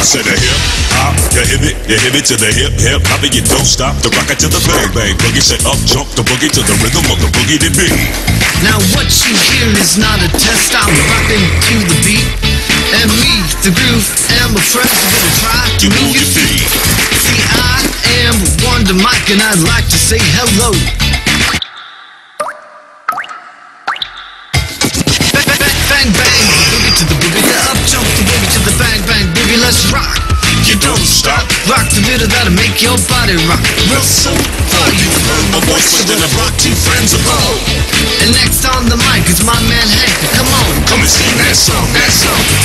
Say the hip hop, you hit it to the hip hip hop, and you don't stop the rock it to the bang bang boogie. Say up jump the boogie to the rhythm of the boogie to beat. Now what you hear is not a test. I'm rocking to the beat, and me, the groove, and my friends are gonna try to move your feet. See, I am Wonder Mike, and I'd like to say hello. Bang bang boogie to the boogie, the up jump the boogie to the bang bang boogie. Let's rock. You don't stop. Rock the rhythm that'll make your body rock. Real soul for you. My voice within a rock, two friends above. And next on the mic is my man Hank. Come on, come and sing that song, that song.